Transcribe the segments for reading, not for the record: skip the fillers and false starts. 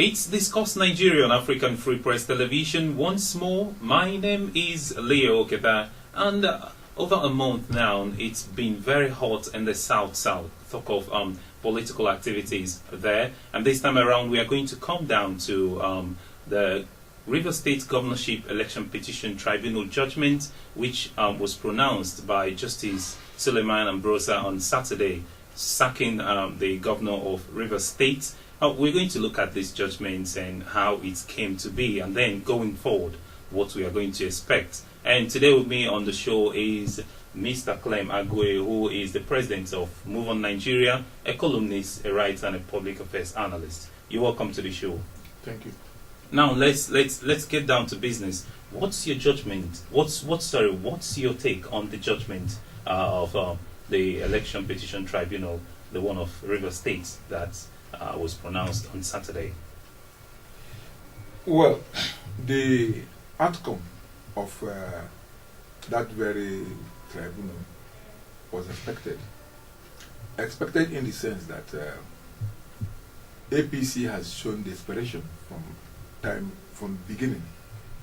It's Discuss Nigeria on African Free Press Television. Once more, my name is Leo Oketa, and over a month now, it's been very hot in the South. Talk of political activities there, and this time around, we are going to come down to the River State Governorship Election Petition Tribunal judgment, which was pronounced by Justice Suleiman Ambrosa on Saturday, sacking the governor of River State. We're going to look at this judgment and how it came to be, and then going forward, what we are going to expect. And today with me on the show is Mr. Clem Aguiyi, who is the president of Move On Nigeria, a columnist, a writer, and a public affairs analyst. You're welcome to the show. Thank you. Now let's get down to business. What's your judgment? What's your take on the judgment of the Election Petition Tribunal, the one of River State that was pronounced on Saturday? Well, the outcome of that very tribunal was expected. Expected in the sense that APC has shown desperation from beginning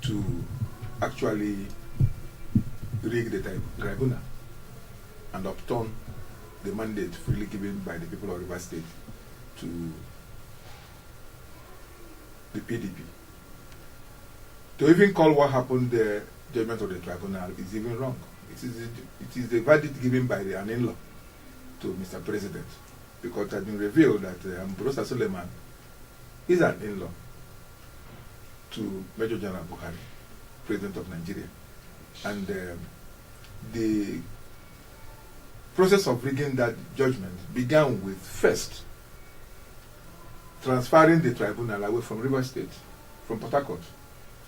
to actually rig the tribunal and upturn the mandate freely given by the people of River State to the PDP. To even call what happened the judgment of the tribunal is even wrong. It is the verdict given by an in-law to Mr. President, because it has been revealed that Ambrosa Suleiman is an in-law to Major General Buhari, President of Nigeria. And the process of rigging that judgment began with first transferring the tribunal away from River State, from Port Harcourt,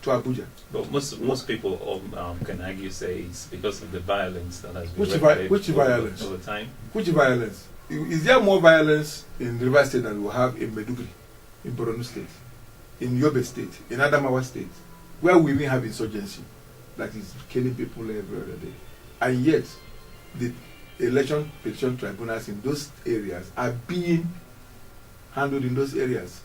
to Abuja. But most people can argue say it's because of the violence that has been which violence over time. Which violence? Is there more violence in River State than we have in Maiduguri, in Borno State, in Yobe State, in Adamawa State, where we even have insurgency that is killing people every other day? And yet, the election petition tribunals in those areas are being handled in those areas.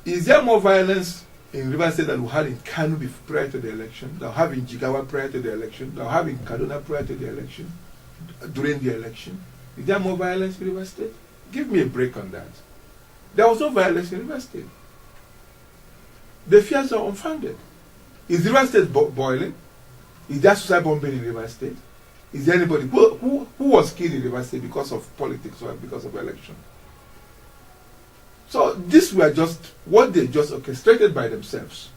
Is there more violence in River State than we had in Kano prior to the election, that we have in Jigawa prior to the election, that we have in Kaduna prior to the election, during the election? Is there more violence in River State? Give me a break on that. There was no violence in River State. The fears are unfounded. Is River State boiling? Is there suicide bombing in River State? Is there anybody who was killed in River State because of politics or because of election? So these were just what they just orchestrated by themselves,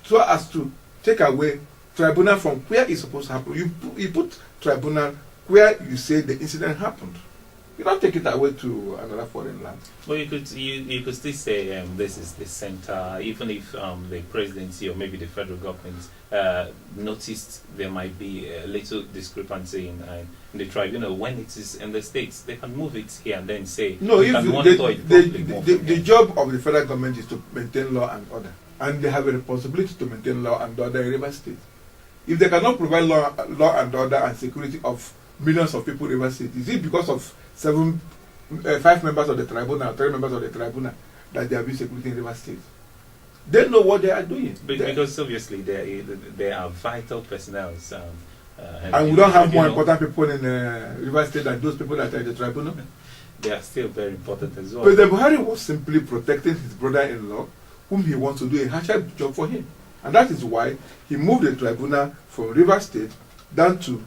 so as to take away tribunal from where it's supposed to happen. You put tribunal where you say the incident happened. You don't take it away to another foreign land. Well, you could still say this is the center, even if the presidency or maybe the federal government noticed there might be a little discrepancy in the tribunal. When it is in the states, they can move it here and then say no. The job of the federal government is to maintain law and order, and they have a responsibility to maintain law and order in River State. If they cannot provide law and order and security of millions of people in River State, is it because of 5 members of the tribunal, 3 members of the tribunal that they have been security in River State? They know what they are doing. Because obviously there are vital personnel. And we don't have more important people in River State than those people that are in the tribunal. They are still very important as well. President Buhari was simply protecting his brother-in-law, whom he wants to do a harsher job for him. And that is why he moved the tribunal from River State down to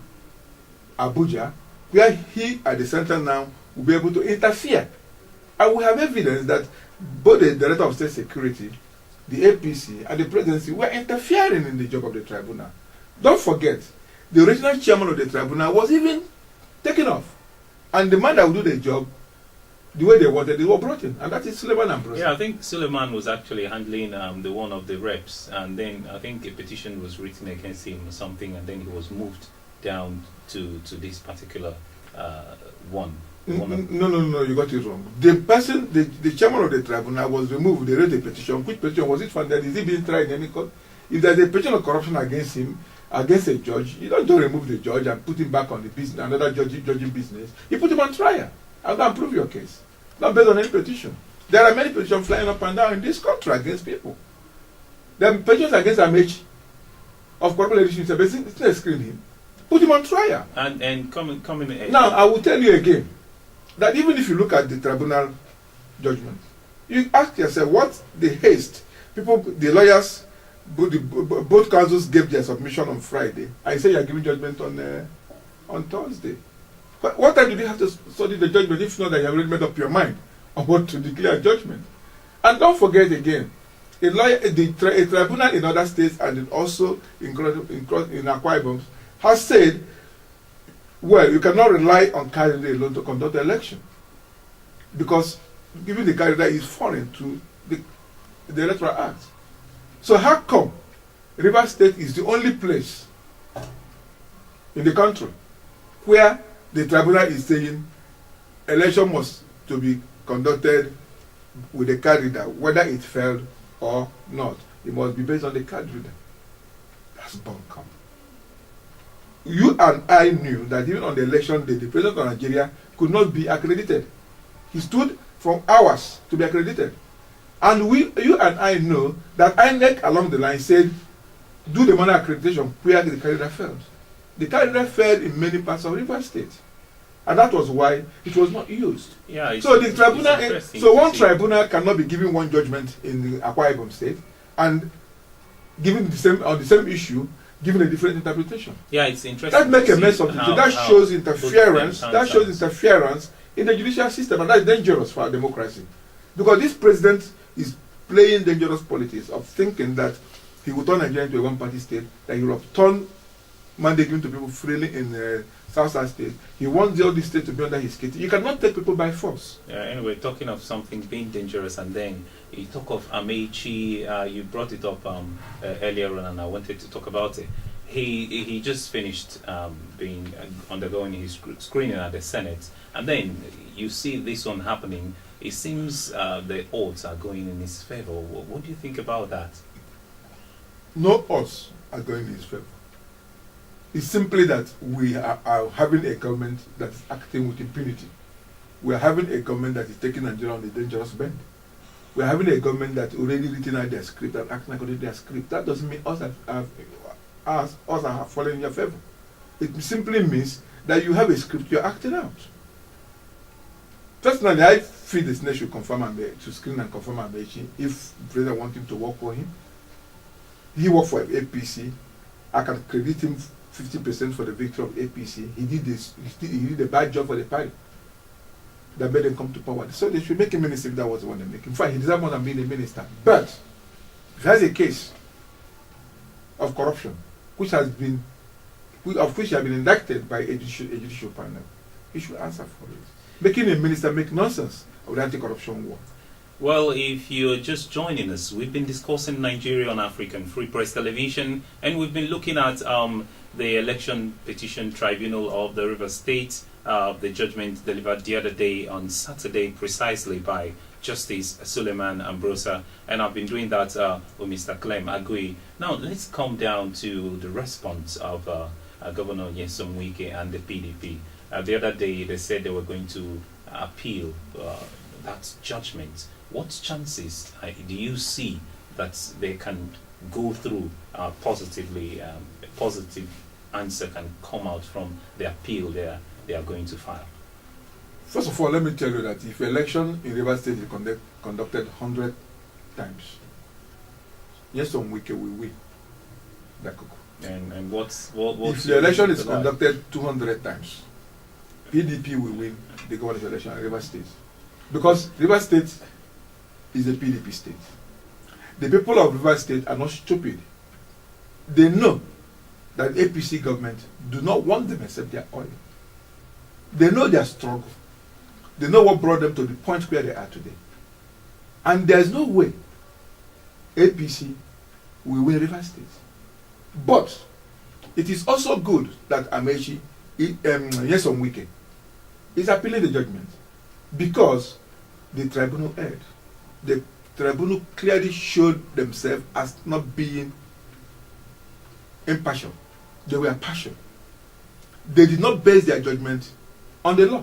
Abuja, where he at the center now will be able to interfere. And we have evidence that both the Director of State Security, the APC, and the presidency were interfering in the job of the tribunal. Don't forget, the original chairman of the tribunal was even taken off. And the man that would do the job, the way they wanted, they were brought in. And that is Suleiman Ambrosa. Yeah, I think Suleiman was actually handling the one of the reps. And then I think a petition was written against him or something. And then he was moved down to this particular one. No, you got it wrong. The person, the chairman of the tribunal was removed. They wrote a petition. Which petition was it funded? Is he being tried in any court? If there's a petition of corruption against him, against a judge, you don't just remove the judge and put him back on the business, another judging business. You put him on trial. I'll go and prove your case. Not based on any petition. There are many petitions flying up and down in this country against people. There are petitions against Amechi of corrupt leadership. It's not screen him. Put him on trial. And coming. Now, I will tell you again that even if you look at the tribunal judgment, you ask yourself what the haste. People, the lawyers, both councils gave their submission on Friday. I say you are giving judgment on Thursday. What time did you have to study the judgment if not that you have already made up your mind on what to declare judgment? And don't forget again, a tribunal in other states and also in Akwa Ibom has said, well, you cannot rely on candidate alone to conduct the election because giving the candidate is foreign to the Electoral Act. So how come Rivers State is the only place in the country where the tribunal is saying election must to be conducted with a card reader, whether it failed or not? It must be based on the card reader. That's bunkum. You and I knew that even on the election day, the president of Nigeria could not be accredited. He stood for hours to be accredited. And you and I know that INEC along the line said, do the manual accreditation where the card reader failed. The card reader failed in many parts of Rivers State. And that was why it was not used. Yeah, so the tribunal, so one tribunal cannot be giving one judgment in the Akwa Ibom State and giving on the same issue, giving a different interpretation. Yeah, it's interesting. That makes a mess of it. That shows interference. That shows interference in the judicial system, and that's dangerous for our democracy. Because this president is playing dangerous politics of thinking that he will turn Nigeria into a one-party state, that he will turn mandate given to people freely in South State. He wants all these states to be under his kitty. You cannot take people by force. Anyway, talking of something being dangerous, and then you talk of Amechi. You brought it up earlier on, and I wanted to talk about it. He just finished undergoing his screening at the Senate, and then you see this one happening. It seems the odds are going in his favor. What do you think about that? No odds are going in his favor. It's simply that we are having a government that is acting with impunity. We are having a government that is taking Nigeria on a dangerous bend. We are having a government that already written out their script and acting according to their script. That doesn't mean us are falling in your favor. It simply means that you have a script you're acting out. Personally, I feel the Senate should to screen and confirm Amechi if the president wants him to work for him. He worked for APC. I can credit him 50% for the victory of APC. He did a bad job for the party that made them come to power. So they should make him minister if that was the one they make him. In fact, he deserves more than being a minister. But if he has a case of corruption, of which he has been indicted by a judicial panel, he should answer for it. Making a minister make nonsense of the anti-corruption war. Well, if you're just joining us, we've been discussing Nigeria on African Free Press Television, and we've been looking at the Election Petition Tribunal of the Rivers State, the judgment delivered the other day on Saturday precisely by Justice Suleiman Ambrosa, and I've been doing that with Mr. Clem Aguiyi. Now, let's come down to the response of Governor Nyesom Wike and the PDP. The other day, they said they were going to appeal that judgment. What chances do you see that they can go through positively? A positive answer can come out from the appeal they are going to file. First of all, let me tell you that if election in Rivers State is conducted 100 times, Nyesom Wike will win. And what's if the election is conducted 200 times, PDP will win the governorship election in Rivers State. Because Rivers State is a PDP state. The people of Rivers State are not stupid. They know that the APC government do not want them except their oil. They know their struggle. They know what brought them to the point where they are today. And there's no way APC will win Rivers State. But it is also good that Amechi, Nyesom Wike, is appealing the judgment because the tribunal erred. The tribunal clearly showed themselves as not being impartial. They were partial. They did not base their judgment on the law.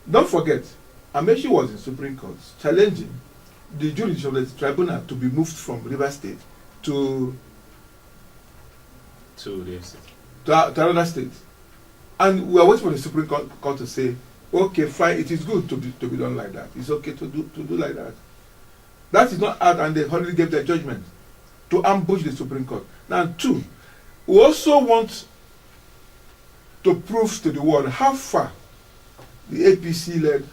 Don't forget, Amechi was in Supreme Court challenging the jurisdiction of the tribunal to be moved from River State to another state. And we are waiting for the Supreme Court to say, okay, fine, it is good to be done like that. It's okay to do like that. That is not out, and they already gave their judgment to ambush the Supreme Court. Now, two, we also want to prove to the world how far the APC-led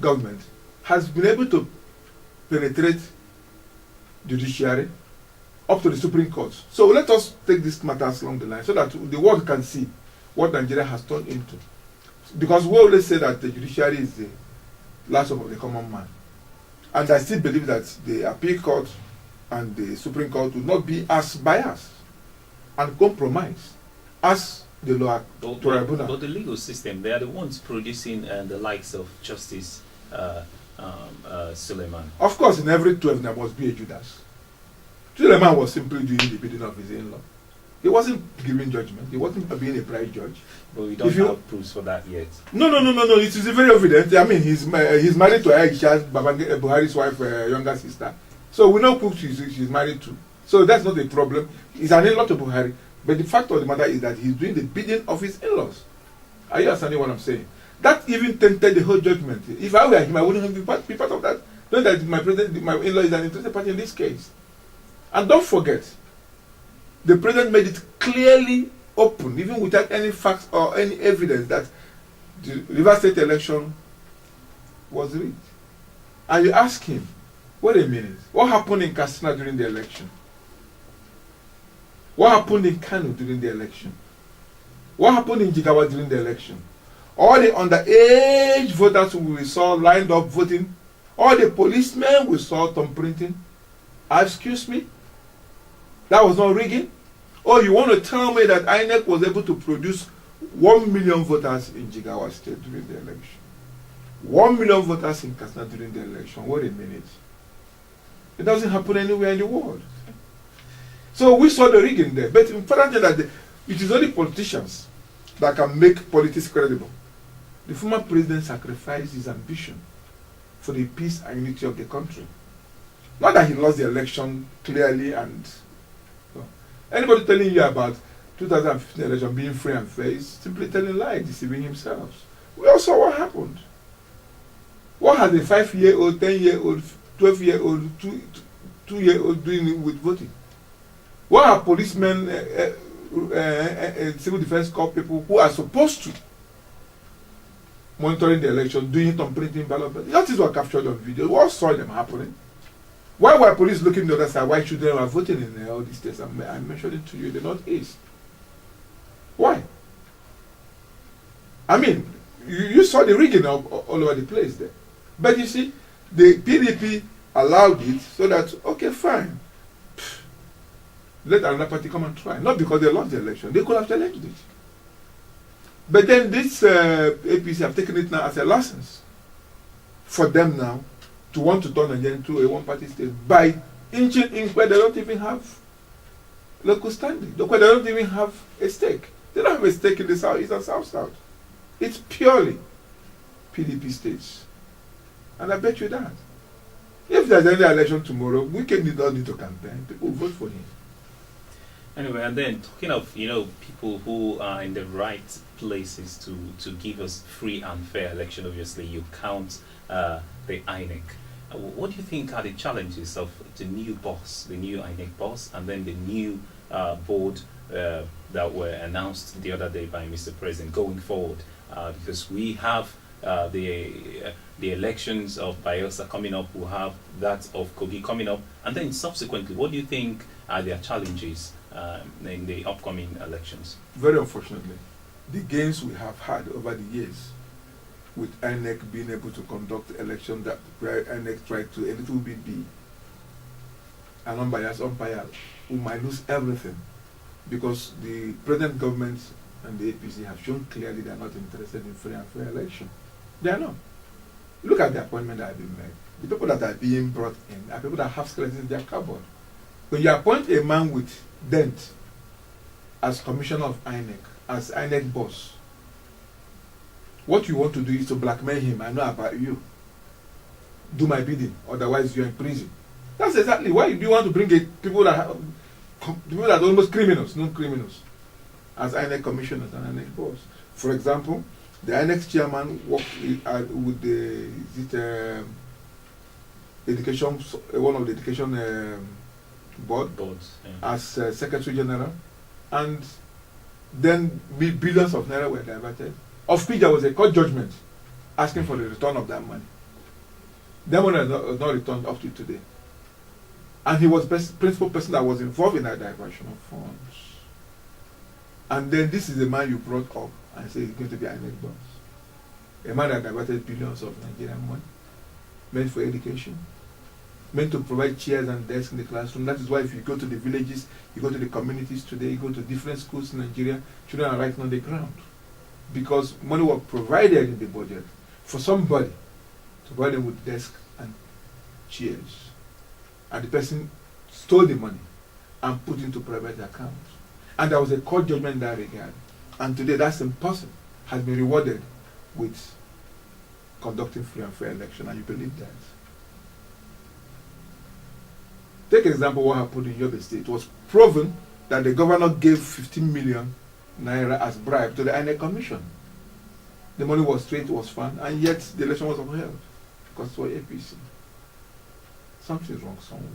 government has been able to penetrate judiciary up to the Supreme Court. So let us take these matters along the line so that the world can see what Nigeria has turned into. Because we always say that the judiciary is the last hope of the common man. And I still believe that the appeal court and the Supreme Court will not be as biased and compromised as the lower tribunal. But the legal system, they are the ones producing the likes of Justice Suleiman. Of course, in every 12 there must be a Judas. Suleiman was simply doing the bidding of his in-law. He wasn't giving judgment. He wasn't being a prior judge. But we don't have proofs for that yet. No. It is very evident. I mean, he's married to Aisha, Buhari's wife, younger sister. So we know who she's married to. So that's not a problem. He's an in-law to Buhari. But the fact of the matter is that he's doing the bidding of his in-laws. Are you understanding what I'm saying? That even tainted the whole judgment. If I were him, I wouldn't be part of that. Know that my in-law is an interested party in this case. And don't forget, the president made it clearly open, even without any facts or any evidence, that the River State election was rigged. And you ask him, wait a minute, what happened in Katsina during the election? What happened in Kano during the election? What happened in Jigawa during the election? All the underage voters who we saw lined up voting, all the policemen we saw thumbprinting, excuse me? That was not rigging? Or you want to tell me that INEC was able to produce 1 million voters in Jigawa State during the election? 1 million voters in Katsina during the election. Wait a minute. It doesn't happen anywhere in the world. So we saw the rigging there. But important is that it is only politicians that can make politics credible. The former president sacrificed his ambition for the peace and unity of the country. Not that he lost the election clearly, and anybody telling you about 2015 election being free and fair is simply telling lies, deceiving himself. We all saw what happened. What has a 5-year-old, 10-year-old, 12-year-old, 2-year-old doing with voting? What are policemen, civil defense corps people who are supposed to monitoring the election, doing it on printing ballot? That is what captured on video. We all saw them happening. Why were police looking the other side? Why children were voting in all these states? I mentioned it to you, the Northeast. Why? I mean, you saw the rigging all over the place there. But you see, the PDP allowed it so that, okay, fine. Let another party come and try. Not because they lost the election. They could have challenged it. But then this APC have taken it now as a license for them now to want to turn again into a one-party state by inching in where they don't even have local standing, where they don't even have a stake. They don't have a stake in the South East and South. It's purely PDP states. And I bet you that. If there's any election tomorrow, we can not need to campaign. People will vote for him. Anyway, and then talking of, people who are in the right places to give us free and fair election, obviously you count the INEC. What do you think are the challenges of the new boss, the new INEC boss, and then the new board that were announced the other day by Mr. President going forward? Because we have the elections of Bayelsa coming up, we'll have that of Kogi coming up, and then subsequently, what do you think are their challenges in the upcoming elections? Very unfortunately, the gains we have had over the years with INEC being able to conduct elections that where INEC tried to a little bit be an unbiased umpire, we might lose everything because the present government and the APC have shown clearly they are not interested in free and fair election. They are not. Look at the appointment that have been made. The people that are being brought in are people that have skeletons in their cupboard. When you appoint a man with dent as commissioner of INEC, as INEC boss, What you want to do is to blackmail him. I know about you. Do my bidding, otherwise you're in prison. That's exactly why you want to bring people that are almost criminals, non criminals, as INEC commissioners and INEC boards. For example, the INEC chairman worked with the education, one of the education boards, yeah, as Secretary General, and then billions of naira were diverted. Of which there was a court judgment asking for the return of that money. That money was not returned up to today. And he was the principal person that was involved in that diversion of funds. And then this is the man you brought up and say he's going to be INEC boss. A man that diverted billions of Nigerian money, meant for education, meant to provide chairs and desks in the classroom. That is why if you go to the villages, you go to the communities today, you go to different schools in Nigeria, children are writing on the ground. Because money was provided in the budget for somebody to provide them with desks and chairs. And the person stole the money and put it into private accounts. And there was a court judgment in that regard. And today that same person has been rewarded with conducting free and fair election. And you believe that? Take example what happened in Yobe State. It was proven that the governor gave 15 million naira as bribe to the INEC commission. The money was straight, it was fun, and yet the election was upheld because it was APC. Something's wrong somewhere.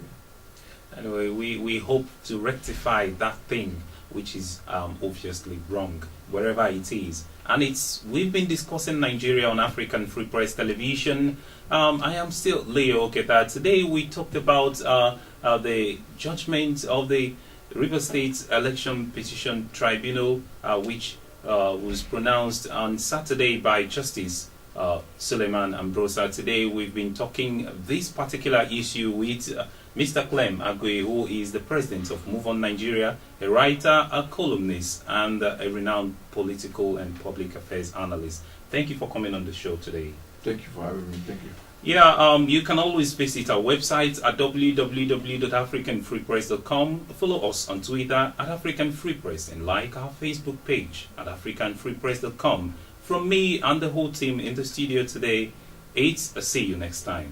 Anyway, we hope to rectify that thing which is obviously wrong wherever it is. And we've been discussing Nigeria on African Free Press Television. I am still Leo Oketa. Today we talked about the judgment of the River State Election Petition Tribunal, which was pronounced on Saturday by Justice Suleiman Ambrosa. Today we've been talking this particular issue with Mr. Clem Aguiyi, who is the president of Move On Nigeria, a writer, a columnist, and a renowned political and public affairs analyst. Thank you for coming on the show today. Thank you for having me. Thank you. Yeah, you can always visit our website at www.africanfreepress.com. Follow us on Twitter at African Free Press and like our Facebook page at africanfreepress.com. From me and the whole team in the studio today, see you next time.